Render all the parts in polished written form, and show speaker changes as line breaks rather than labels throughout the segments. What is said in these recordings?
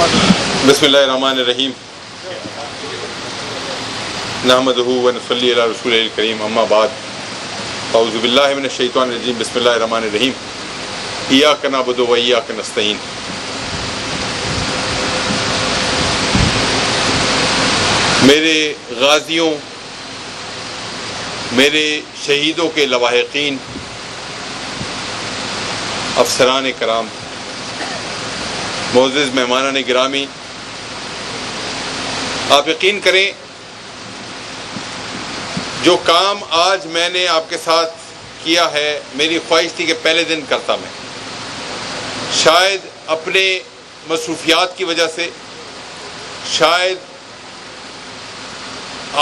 بسم اللہ الرحمن الرحیم نحمدہ ونصلی علی رسول الکریم اما بعد اعوذ باللہ من الشیطان الرجیم بسم اللہ الرحمن الرحیم ایاک نعبد و ایاک نستعین. میرے غازیوں، میرے شہیدوں کے لواحقین، افسران کرام، معزز مہمانان گرامی، آپ یقین کریں جو کام آج میں نے آپ کے ساتھ کیا ہے، میری خواہش تھی کہ پہلے دن کرتا میں. شاید اپنے مصروفیات کی وجہ سے، شاید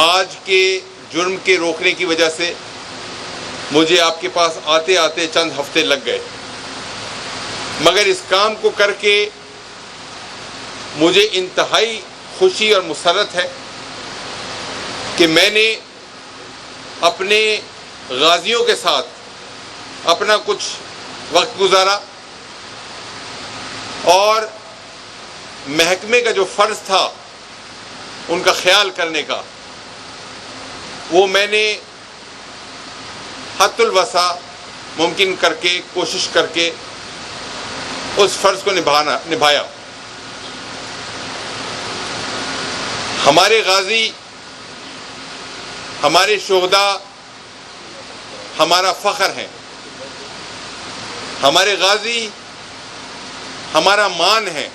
آج کے جرم کے روکنے کی وجہ سے مجھے آپ کے پاس آتے آتے چند ہفتے لگ گئے، مگر اس کام کو کر کے مجھے انتہائی خوشی اور مسرت ہے کہ میں نے اپنے غازیوں کے ساتھ اپنا کچھ وقت گزارا اور محکمے کا جو فرض تھا ان کا خیال کرنے کا، وہ میں نے حد الوسع ممکن کر کے، کوشش کر کے اس فرض کو نبھایا. ہمارے غازی، ہمارے شہداء ہمارا فخر ہیں. ہمارے غازی ہمارا مان ہے.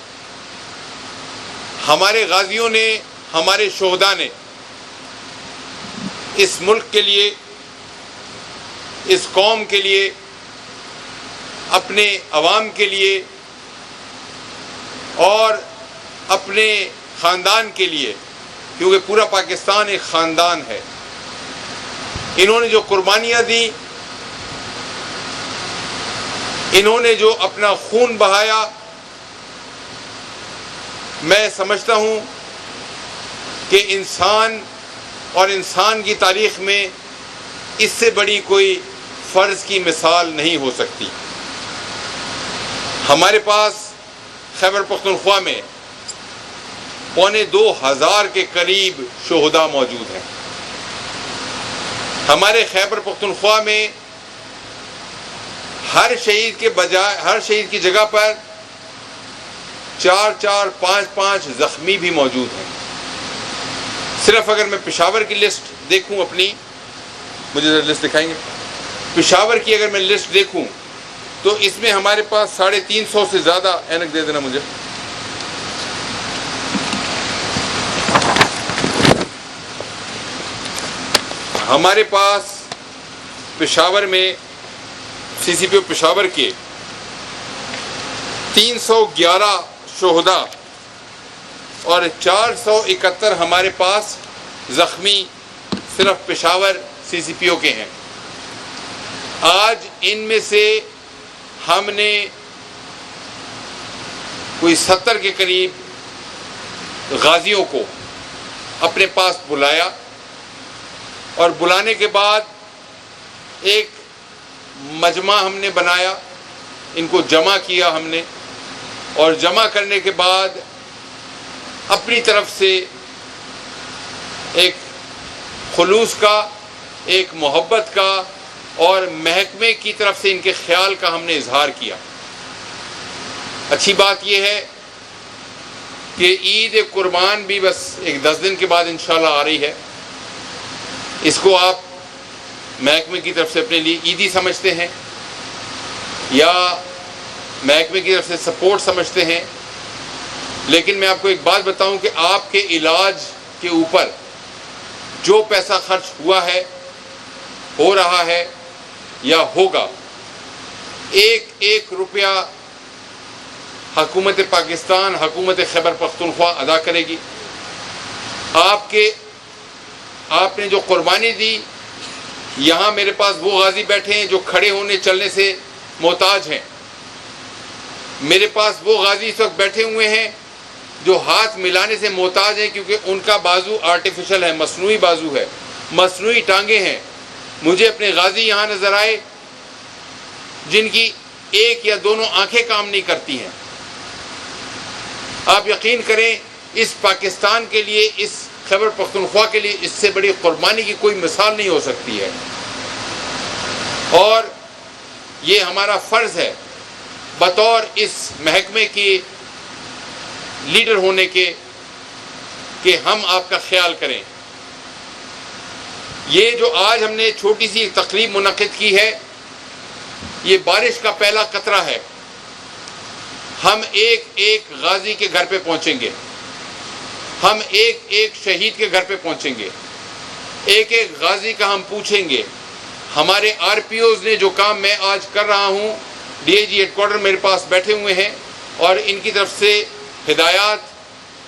ہمارے غازیوں نے، ہمارے شہداء نے اس ملک کے لیے، اس قوم کے لیے، اپنے عوام کے لیے اور اپنے خاندان کے لیے، کیونکہ پورا پاکستان ایک خاندان ہے، انہوں نے جو قربانیاں دیں، انہوں نے جو اپنا خون بہایا، میں سمجھتا ہوں کہ انسان اور انسان کی تاریخ میں اس سے بڑی کوئی فرض کی مثال نہیں ہو سکتی. ہمارے پاس خیبر پختونخوا میں 2500 کے قریب شہداء موجود ہیں. ہمارے خیبر پختونخوا میں ہر شہید کی جگہ پر 4 5 زخمی بھی موجود ہیں. صرف اگر میں پشاور کی لسٹ دیکھوں اپنی، مجھے ذرا لسٹ دکھائیں گے، پشاور کی اگر میں لسٹ دیکھوں تو اس میں ہمارے پاس 350 سے زیادہ، اینک دے دینا مجھے، ہمارے پاس پشاور میں سی سی پی او پشاور کے 311 شہداء اور 471 ہمارے پاس زخمی صرف پشاور سی سی پی او کے ہیں. آج ان میں سے ہم نے کوئی 70 کے قریب غازیوں کو اپنے پاس بلایا اور بلانے کے بعد ایک مجمع ہم نے بنایا، ان کو جمع کیا ہم نے، اور جمع کرنے کے بعد اپنی طرف سے ایک خلوص کا، ایک محبت کا اور محکمے کی طرف سے ان کے خیال کا ہم نے اظہار کیا. اچھی بات یہ ہے کہ عید قربان بھی بس ایک 10 دن کے بعد انشاءاللہ آ رہی ہے. اس کو آپ محکمے کی طرف سے اپنے لیے عیدی سمجھتے ہیں یا محکمے کی طرف سے سپورٹ سمجھتے ہیں، لیکن میں آپ کو ایک بات بتاؤں کہ آپ کے علاج کے اوپر جو پیسہ خرچ ہوا ہے، ہو رہا ہے یا ہوگا، ایک روپیہ حکومت پاکستان، حکومت خیبر پختونخوا ادا کرے گی. آپ نے جو قربانی دی، یہاں میرے پاس وہ غازی بیٹھے ہیں جو کھڑے ہونے چلنے سے محتاج ہیں. میرے پاس وہ غازی اس وقت بیٹھے ہوئے ہیں جو ہاتھ ملانے سے محتاج ہیں، کیونکہ ان کا بازو آرٹیفیشل ہے، مصنوعی بازو ہے، مصنوعی ٹانگیں ہیں. مجھے اپنے غازی یہاں نظر آئے جن کی ایک یا دونوں آنکھیں کام نہیں کرتی ہیں. آپ یقین کریں اس پاکستان کے لیے، اس خیبر پختونخوا کے لیے اس سے بڑی قربانی کی کوئی مثال نہیں ہو سکتی ہے، اور یہ ہمارا فرض ہے بطور اس محکمے کی لیڈر ہونے کے کہ ہم آپ کا خیال کریں۔ یہ جو آج ہم نے چھوٹی سی تقریب منعقد کی ہے، یہ بارش کا پہلا قطرہ ہے۔ ہم ایک ایک غازی کے گھر پہ پہنچیں گے، ہم ایک ایک شہید کے گھر پہ پہنچیں گے، ایک ایک غازی کا ہم پوچھیں گے۔ ہمارے آر پی اوز نے جو کام میں آج کر رہا ہوں، D I G headquarter میرے پاس بیٹھے ہوئے ہیں، اور ان کی طرف سے ہدایات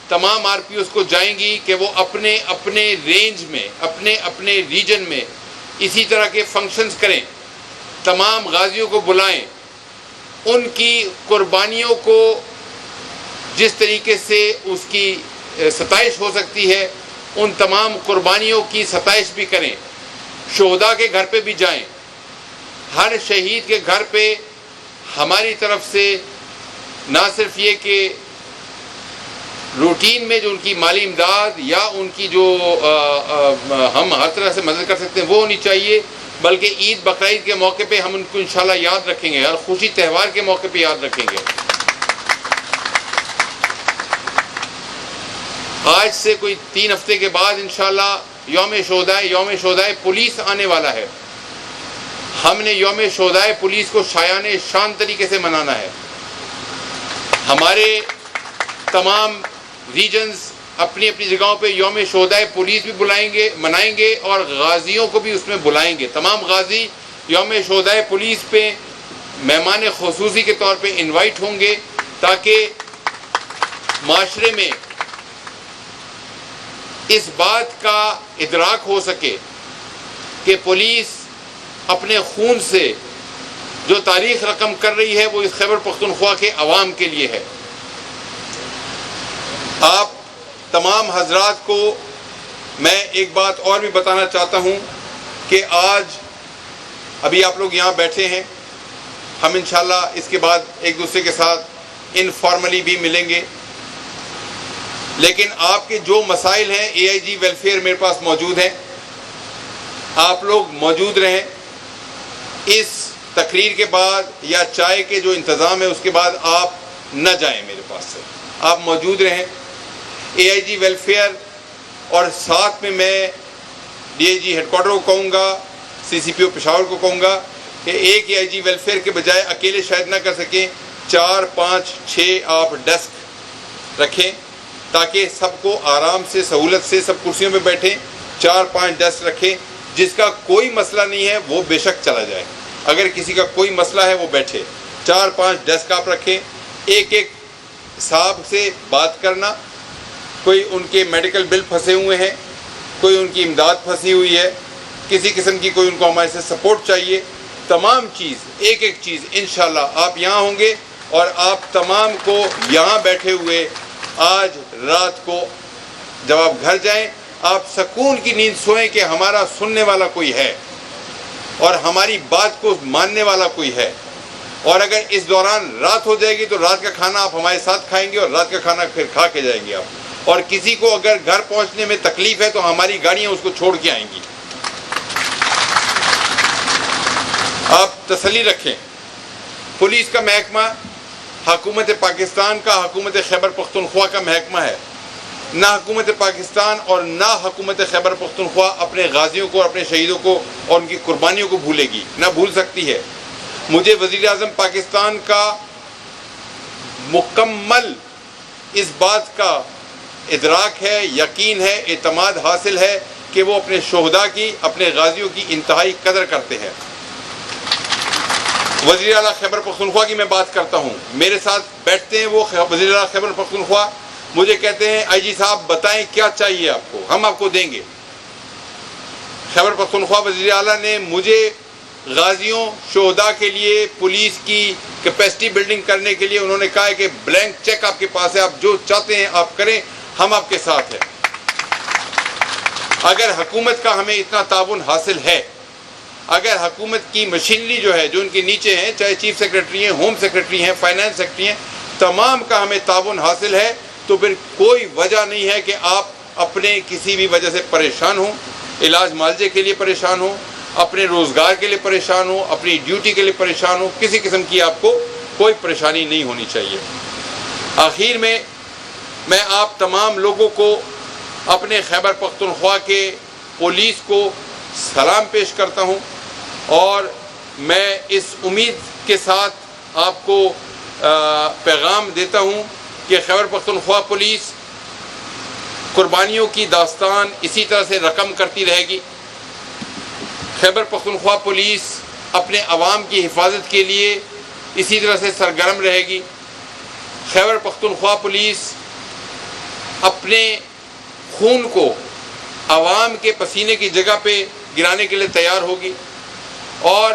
تمام آر پی اوز کو جائیں گی کہ وہ اپنے اپنے رینج میں، اپنے اپنے ریجن میں اسی طرح کے فنکشنز کریں، تمام غازیوں کو بلائیں، ان کی قربانیوں کو جس طریقے سے اس کی ستائش ہو سکتی ہے ان تمام قربانیوں کی ستائش بھی کریں، شہداء کے گھر پہ بھی جائیں، ہر شہید کے گھر پہ ہماری طرف سے نہ صرف یہ کہ روٹین میں جو ان کی مالی امداد یا ان کی جو ہم ہر طرح سے مدد کر سکتے ہیں وہ ہونی چاہیے، بلکہ عید بقرعید کے موقع پہ ہم ان کو انشاءاللہ یاد رکھیں گے، ہر خوشی تہوار کے موقع پہ یاد رکھیں گے۔ آج سے کوئی 3 ہفتے کے بعد انشاءاللہ یوم شہدائے پولیس آنے والا ہے۔ ہم نے یوم شہدائے پولیس کو شایان شان طریقے سے منانا ہے۔ ہمارے تمام ریجنز اپنی اپنی جگہوں پہ یوم شہدائے پولیس بھی منائیں گے اور غازیوں کو بھی اس میں بلائیں گے۔ تمام غازی یوم شہدائے پولیس پہ مہمان خصوصی کے طور پہ انوائٹ ہوں گے تاکہ معاشرے میں اس بات کا ادراک ہو سکے کہ پولیس اپنے خون سے جو تاریخ رقم کر رہی ہے وہ اس خیبر پختونخوا کے عوام کے لیے ہے۔ آپ تمام حضرات کو میں ایک بات اور بھی بتانا چاہتا ہوں کہ آج ابھی آپ لوگ یہاں بیٹھے ہیں، ہم انشاءاللہ اس کے بعد ایک دوسرے کے ساتھ انفارملی بھی ملیں گے، لیکن آپ کے جو مسائل ہیں اے آئی جی ویلفیئر میرے پاس موجود ہیں، آپ لوگ موجود رہیں۔ اس تقریر کے بعد یا چائے کے جو انتظام ہے اس کے بعد آپ نہ جائیں میرے پاس سے، آپ موجود رہیں۔ اے آئی جی ویلفیئر اور ساتھ میں D I G headquarter کو کہوں گا، سی سی پی او پشاور کو کہوں گا کہ ایک اے آئی جی ویلفیئر کے بجائے اکیلے شاید نہ کر سکیں، 4 5 6 آپ ڈیسک رکھیں تاکہ سب کو آرام سے سہولت سے سب کرسیوں پہ بیٹھیں۔ 4 5 ڈیسک رکھیں، جس کا کوئی مسئلہ نہیں ہے وہ بے شک چلا جائے، اگر کسی کا کوئی مسئلہ ہے وہ بیٹھے۔ 4 5 ڈیسک آپ رکھیں، ایک ایک صاحب سے بات کرنا، کوئی ان کے میڈیکل بل پھنسے ہوئے ہیں، کوئی ان کی امداد پھنسی ہوئی ہے، کسی قسم کی کوئی ان کو ہمارے سے سپورٹ چاہیے، تمام چیز ایک ایک چیز انشاءاللہ آپ یہاں ہوں گے، اور آپ تمام کو یہاں بیٹھے ہوئے آج رات کو جب آپ گھر جائیں آپ سکون کی نیند سوئیں کہ ہمارا سننے والا کوئی ہے اور ہماری بات کو ماننے والا کوئی ہے۔ اور اگر اس دوران رات ہو جائے گی تو رات کا کھانا آپ ہمارے ساتھ کھائیں گے اور رات کا کھانا پھر کھا کے جائیں گے آپ، اور کسی کو اگر گھر پہنچنے میں تکلیف ہے تو ہماری گاڑیاں اس کو چھوڑ کے آئیں گی۔ آپ تسلی رکھیں، پولیس کا محکمہ حکومت پاکستان کا، حکومت خیبر پختونخوا کا محکمہ ہے۔ نہ حکومت پاکستان اور نہ حکومت خیبر پختونخوا اپنے غازیوں کو، اپنے شہیدوں کو اور ان کی قربانیوں کو بھولے گی، نہ بھول سکتی ہے۔ مجھے وزیر اعظم پاکستان کا مکمل اس بات کا ادراک ہے، یقین ہے، اعتماد حاصل ہے کہ وہ اپنے شہداء کی، اپنے غازیوں کی انتہائی قدر کرتے ہیں۔ وزیر اعلیٰ خیبر پختونخوا کی میں بات کرتا ہوں، میرے ساتھ بیٹھتے ہیں وہ وزیر اعلیٰ خیبر پختونخوا، مجھے کہتے ہیں آئی جی صاحب بتائیں کیا چاہیے آپ کو، ہم آپ کو دیں گے۔ خیبر پختونخوا وزیر اعلیٰ نے مجھے غازیوں شہداء کے لیے پولیس کی کیپیسٹی بلڈنگ کرنے کے لیے انہوں نے کہا ہے کہ بلینک چیک آپ کے پاس ہے، آپ جو چاہتے ہیں آپ کریں، ہم آپ کے ساتھ ہیں۔ اگر حکومت کا ہمیں اتنا تعاون حاصل ہے، اگر حکومت کی مشینری جو ہے جو ان کے نیچے ہیں، چاہے چیف سیکرٹری ہیں، ہوم سیکرٹری ہیں، فائنانس سیکرٹری ہیں، تمام کا ہمیں تعاون حاصل ہے تو پھر کوئی وجہ نہیں ہے کہ آپ اپنے کسی بھی وجہ سے پریشان ہوں، علاج معالجے کے لیے پریشان ہوں، اپنے روزگار کے لیے پریشان ہوں، اپنی ڈیوٹی کے لیے پریشان ہوں، کسی قسم کی آپ کو کوئی پریشانی نہیں ہونی چاہیے۔ آخر میں میں آپ تمام لوگوں کو، اپنے خیبر پختونخوا کے پولیس کو سلام پیش کرتا ہوں، اور میں اس امید کے ساتھ آپ کو پیغام دیتا ہوں کہ خیبر پختونخوا پولیس قربانیوں کی داستان اسی طرح سے رقم کرتی رہے گی۔ خیبر پختونخوا پولیس اپنے عوام کی حفاظت کے لیے اسی طرح سے سرگرم رہے گی۔ خیبر پختونخوا پولیس اپنے خون کو عوام کے پسینے کی جگہ پہ گرانے کے لیے تیار ہوگی، اور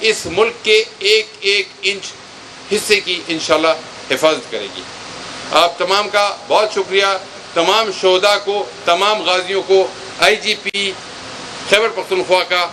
اس ملک کے ایک ایک انچ حصے کی انشاءاللہ حفاظت کرے گی۔ آپ تمام کا بہت شکریہ، تمام شہداء کو، تمام غازیوں کو، آئی جی پی خیبر پختونخوا کا